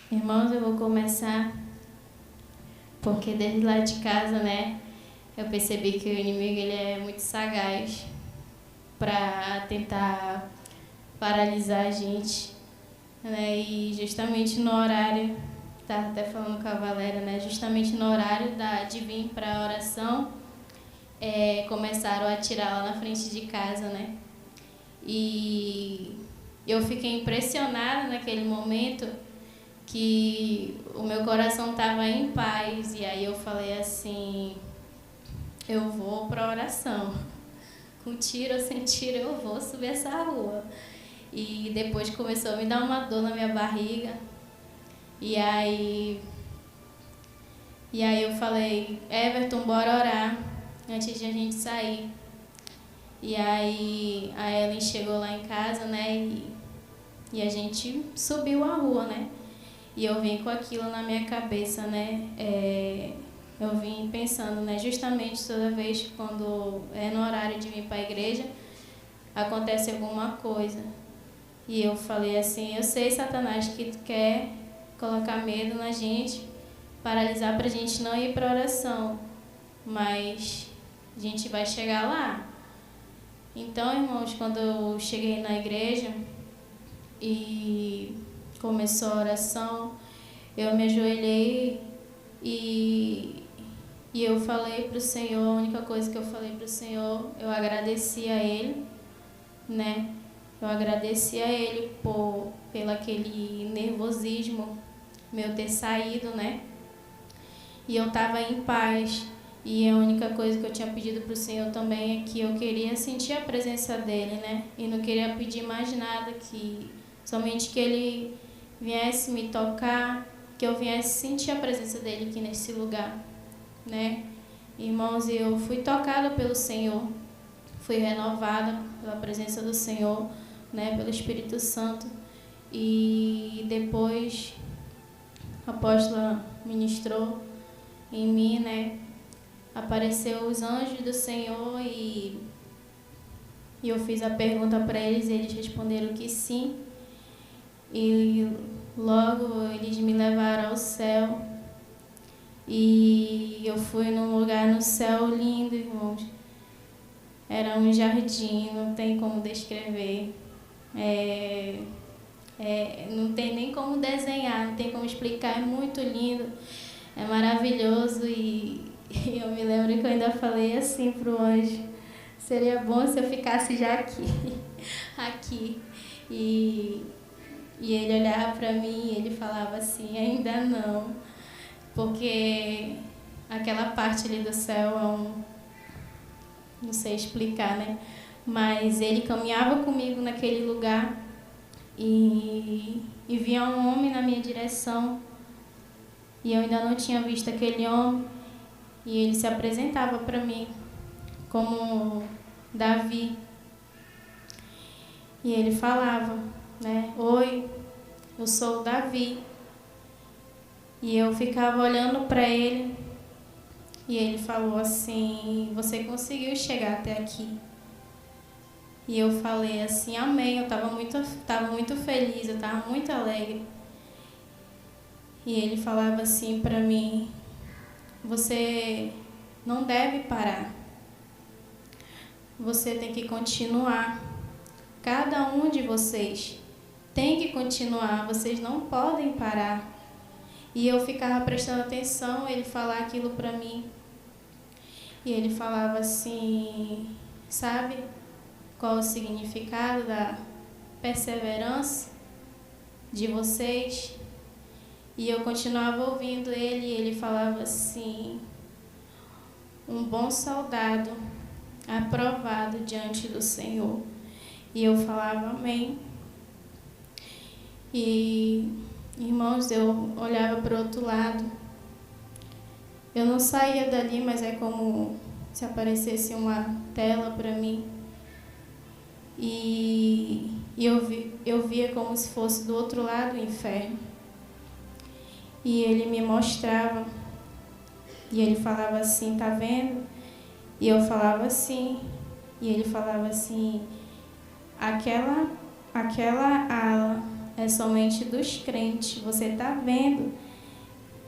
Irmãos, eu vou começar porque desde lá de casa, né, eu percebi que o inimigo ele é muito sagaz para tentar paralisar a gente, né, e justamente no horário, estava até falando com a Valéria, né, justamente no horário de vir para a oração, começaram a atirar lá na frente de casa, né, e eu fiquei impressionada naquele momento que o meu coração estava em paz, e aí eu falei assim, eu vou para a oração, com tiro ou sem tiro eu vou subir essa rua. E depois começou a me dar uma dor na minha barriga, e aí eu falei, Everton, bora orar antes de a gente sair. E aí a Ellen chegou lá em casa, né, e a gente subiu a rua, né. E eu vim com aquilo na minha cabeça, né? Eu vim pensando, né? Justamente toda vez quando é no horário de vir para a igreja, acontece alguma coisa. E eu falei assim, eu sei, Satanás, que tu quer colocar medo na gente, paralisar para a gente não ir para a oração, mas a gente vai chegar lá. Então, irmãos, quando eu cheguei na igreja e começou a oração, eu me ajoelhei e eu falei para o Senhor, a única coisa que eu falei para o Senhor, eu agradeci a Ele, né? Eu agradeci a Ele pelo aquele nervosismo meu ter saído, né? E eu estava em paz. E a única coisa que eu tinha pedido para o Senhor também é que eu queria sentir a presença dEle, né? E não queria pedir mais nada, que somente que Ele viesse me tocar, que eu viesse sentir a presença dEle aqui nesse lugar, né? Irmãos, eu fui tocada pelo Senhor, fui renovada pela presença do Senhor, né? Pelo Espírito Santo. E depois a apóstola ministrou em mim, né? Apareceu os anjos do Senhor e eu fiz a pergunta para eles e eles responderam que sim. E logo eles me levaram ao céu. E eu fui num lugar no céu lindo, irmãos. Era um jardim, não tem como descrever. Não tem nem como desenhar, não tem como explicar, é muito lindo, é maravilhoso. E eu me lembro que eu ainda falei assim pro anjo, seria bom se eu ficasse já aqui. E ele olhava para mim e ele falava assim, ainda não, porque aquela parte ali do céu não sei explicar, né? Mas ele caminhava comigo naquele lugar e vinha um homem na minha direção e eu ainda não tinha visto aquele homem e ele se apresentava para mim como Davi. E ele falava, né? Oi, eu sou o Davi. E eu ficava olhando para ele e ele falou assim, você conseguiu chegar até aqui. E eu falei assim, amém, eu estava muito feliz, eu estava muito alegre. E ele falava assim para mim, você não deve parar, você tem que continuar. Cada um de vocês tem que continuar, vocês não podem parar. E eu ficava prestando atenção, ele falar aquilo para mim. E ele falava assim, sabe qual o significado da perseverança de vocês? E eu continuava ouvindo ele e ele falava assim, um bom soldado aprovado diante do Senhor. E eu falava amém. E, irmãos, eu olhava para o outro lado. Eu não saía dali, mas é como se aparecesse uma tela para mim. E eu via como se fosse do outro lado o inferno. E ele me mostrava. E ele falava assim, tá vendo? E eu falava assim. E ele falava assim, aquela ala é somente dos crentes. Você está vendo?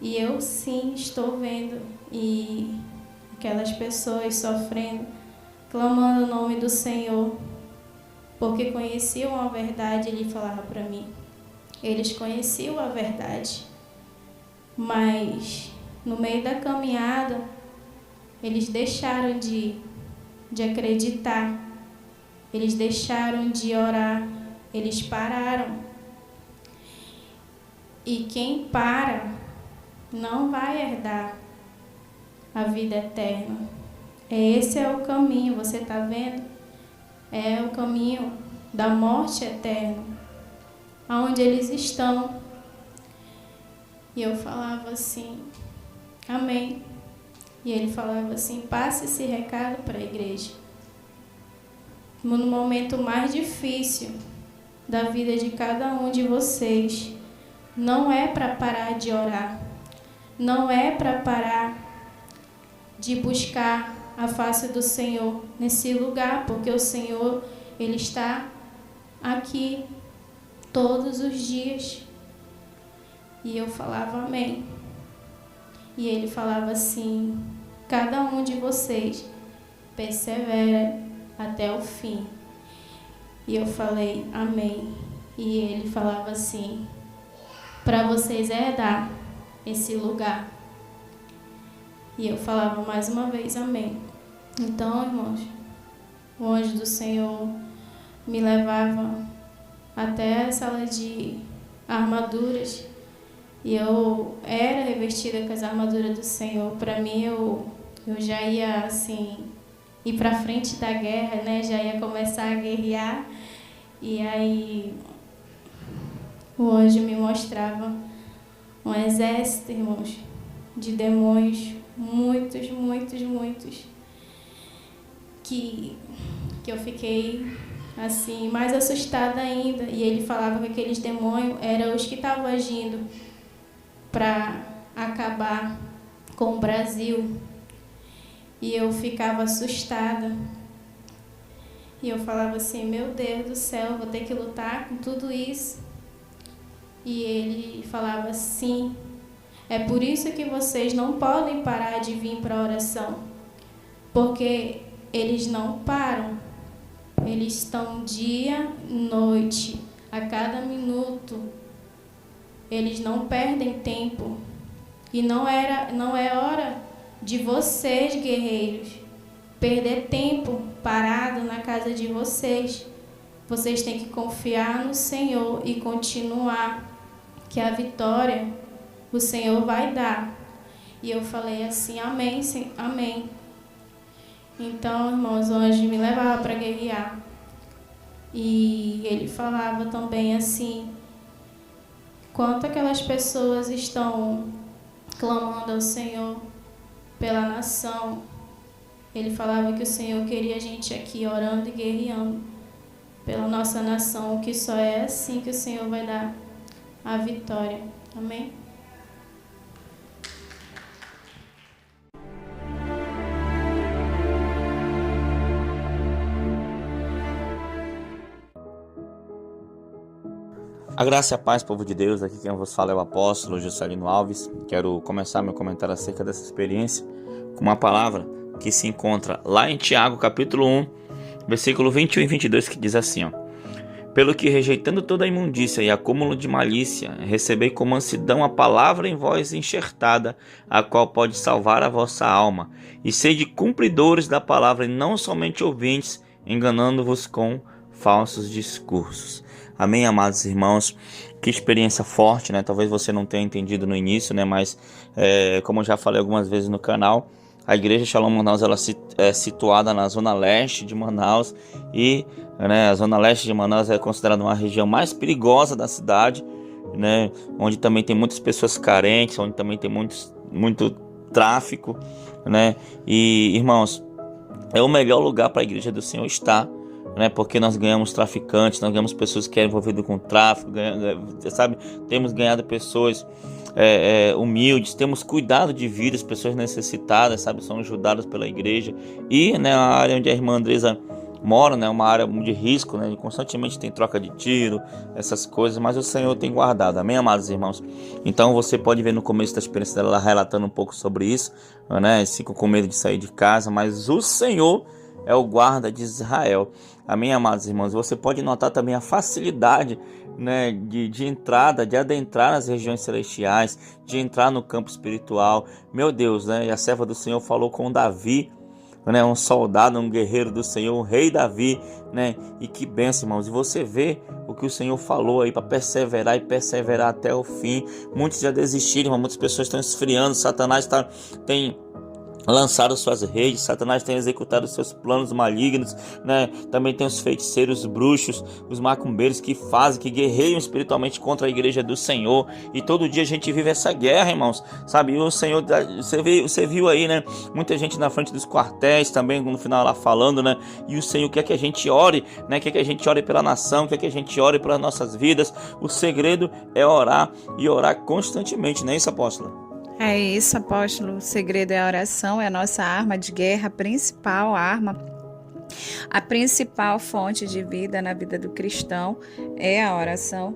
E eu sim estou vendo. E aquelas pessoas sofrendo, clamando o nome do Senhor, porque conheciam a verdade. Ele falava para mim, eles conheciam a verdade, mas no meio da caminhada eles deixaram de acreditar, eles deixaram de orar, eles pararam. E quem para não vai herdar a vida eterna. Esse é o caminho, você está vendo? É o caminho da morte eterna, aonde eles estão. E eu falava assim, amém. E ele falava assim, passe esse recado para a igreja. No momento mais difícil da vida de cada um de vocês, não é para parar de orar, não é para parar de buscar a face do Senhor nesse lugar, porque o Senhor, Ele está aqui todos os dias. E eu falava amém. E ele falava assim, cada um de vocês persevera até o fim. E eu falei amém. E ele falava assim, para vocês herdar esse lugar. E eu falava mais uma vez amém. Então, irmãos, o anjo do Senhor me levava até a sala de armaduras. E eu era revestida com as armaduras do Senhor. Para mim, eu já ia assim, ir para frente da guerra, né? Já ia começar a guerrear. E aí o anjo me mostrava um exército, irmãos, de demônios, muitos, que eu fiquei assim, mais assustada ainda. E ele falava que aqueles demônios eram os que estavam agindo para acabar com o Brasil. E eu ficava assustada. E eu falava assim, meu Deus do céu, vou ter que lutar com tudo isso. E ele falava assim, é por isso que vocês não podem parar de vir para a oração, porque eles não param, eles estão dia, noite, a cada minuto, eles não perdem tempo. E não é hora de vocês, guerreiros, perder tempo parado na casa de vocês. Vocês têm que confiar no Senhor e continuar, que a vitória o Senhor vai dar. E eu falei assim, amém, sim, amém. Então, irmãos, o anjo me levava para guerrear. E ele falava também assim, quanto aquelas pessoas estão clamando ao Senhor pela nação. Ele falava que o Senhor queria a gente aqui orando e guerreando pela nossa nação, que só é assim que o Senhor vai dar a vitória. Amém? A graça e a paz, povo de Deus. Aqui quem vos fala é o apóstolo Juscelino Alves. Quero começar meu comentário acerca dessa experiência com uma palavra que se encontra lá em Tiago, capítulo 1, versículo 21 e 22, que diz assim, pelo que, rejeitando toda a imundícia e acúmulo de malícia, recebei com mansidão a palavra em vós enxertada, a qual pode salvar a vossa alma, e sede cumpridores da palavra e não somente ouvintes, enganando-vos com falsos discursos. Amém, amados irmãos? Que experiência forte, né? Talvez você não tenha entendido no início, né? Mas, como eu já falei algumas vezes no canal, a Igreja Shalom Manaus ela é situada na zona leste de Manaus. E a zona leste de Manaus é considerada uma região mais perigosa da cidade, né? Onde também tem muitas pessoas carentes, onde também tem muito tráfico, né? E, irmãos, é o melhor lugar para a Igreja do Senhor estar, né? Porque nós ganhamos traficantes, nós ganhamos pessoas que eram envolvidas com tráfico, sabe? Temos ganhado pessoas humildes, temos cuidado de vidas, pessoas necessitadas, sabe? São ajudadas pela igreja. E, né, a área onde a irmã Andresa moram, né, uma área de risco, né, constantemente tem troca de tiro, essas coisas, mas o Senhor tem guardado, amém, amados irmãos? Então você pode ver no começo da experiência dela, ela relatando um pouco sobre isso, né, eles ficam com medo de sair de casa, mas o Senhor é o guarda de Israel, amém, amados irmãos? Você pode notar também a facilidade, né, de entrada, de adentrar nas regiões celestiais, de entrar no campo espiritual, meu Deus, né, e a serva do Senhor falou com Davi, né, um soldado, um guerreiro do Senhor, o rei Davi, né, e que bênção, irmãos, e você vê o que o Senhor falou aí para perseverar e perseverar até o fim. Muitos já desistiram, irmão, muitas pessoas estão esfriando, Satanás tem lançaram suas redes, Satanás tem executado seus planos malignos, né? Também tem os feiticeiros, os bruxos, os macumbeiros que guerreiam espiritualmente contra a igreja do Senhor, e todo dia a gente vive essa guerra, irmãos, sabe? E o Senhor, você viu aí, né? Muita gente na frente dos quartéis também, no final lá falando, né? E o Senhor quer que a gente ore, né? Quer que a gente ore pela nação, quer que a gente ore pelas nossas vidas. O segredo é orar e orar constantemente, não é isso, apóstolo? É isso, apóstolo. O segredo é a oração, é a nossa arma de guerra principal, a principal fonte de vida na vida do cristão é a oração,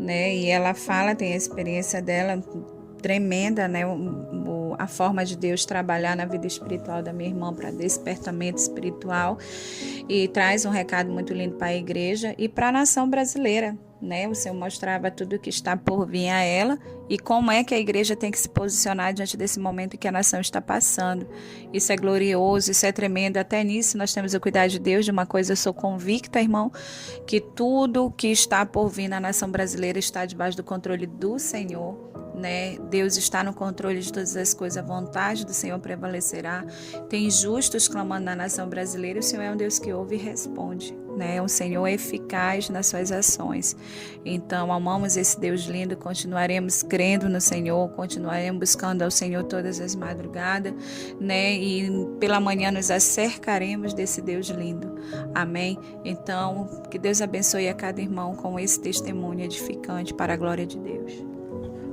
né? E ela fala, tem a experiência dela tremenda, né? A forma de Deus trabalhar na vida espiritual da minha irmã para despertamento espiritual, e traz um recado muito lindo para a igreja e para a nação brasileira, né? O Senhor mostrava tudo o que está por vir a ela e como é que a igreja tem que se posicionar diante desse momento que a nação está passando. Isso é glorioso, isso é tremendo. Até nisso nós temos o cuidado de Deus. De uma coisa eu sou convicta, irmão, que tudo o que está por vir na nação brasileira está debaixo do controle do Senhor, né? Deus está no controle de todas as coisas, a vontade do Senhor prevalecerá. Tem justos clamando na nação brasileira, e o Senhor é um Deus que ouve e responde, né? É um Senhor eficaz nas suas ações. Então, amamos esse Deus lindo, continuaremos crendo no Senhor, continuaremos buscando ao Senhor todas as madrugadas, né? E pela manhã nos acercaremos desse Deus lindo. Amém? Então, que Deus abençoe a cada irmão com esse testemunho edificante para a glória de Deus.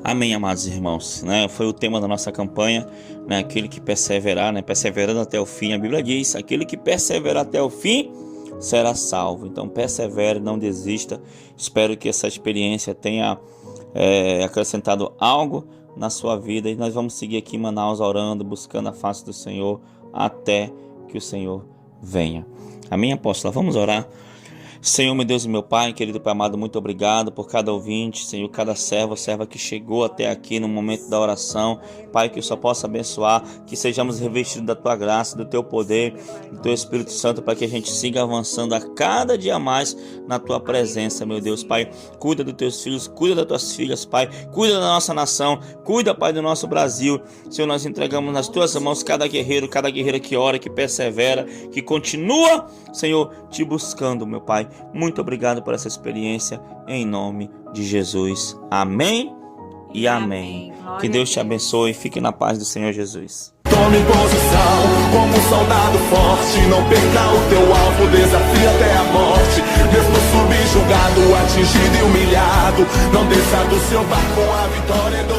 Amém, amados irmãos, né? Foi o tema da nossa campanha, né? Aquele que perseverar, né? Perseverando até o fim. A Bíblia diz: aquele que perseverar até o fim será salvo. Então persevere, não desista. Espero que essa experiência tenha acrescentado algo na sua vida, e nós vamos seguir aqui em Manaus orando, buscando a face do Senhor até que o Senhor venha. Amém, apóstola? Vamos orar. Senhor, meu Deus e meu Pai, querido Pai amado, muito obrigado por cada ouvinte, Senhor, cada serva que chegou até aqui no momento da oração. Pai, que o Senhor possa abençoar, que sejamos revestidos da Tua graça, do Teu poder, do Teu Espírito Santo, para que a gente siga avançando a cada dia mais na Tua presença, meu Deus. Pai, cuida dos Teus filhos, cuida das Tuas filhas, Pai, cuida da nossa nação, cuida, Pai, do nosso Brasil. Senhor, nós entregamos nas Tuas mãos cada guerreiro, cada guerreira que ora, que persevera, que continua, Senhor, Te buscando, meu Pai. Muito obrigado por essa experiência, em nome de Jesus. Amém e amém. Que Deus te abençoe. Fique na paz do Senhor Jesus. Tome posição como um soldado forte. Não perca o teu alvo, desafia até a morte. Mesmo subjugado, atingido e humilhado, não desça do seu barco, a vitória é do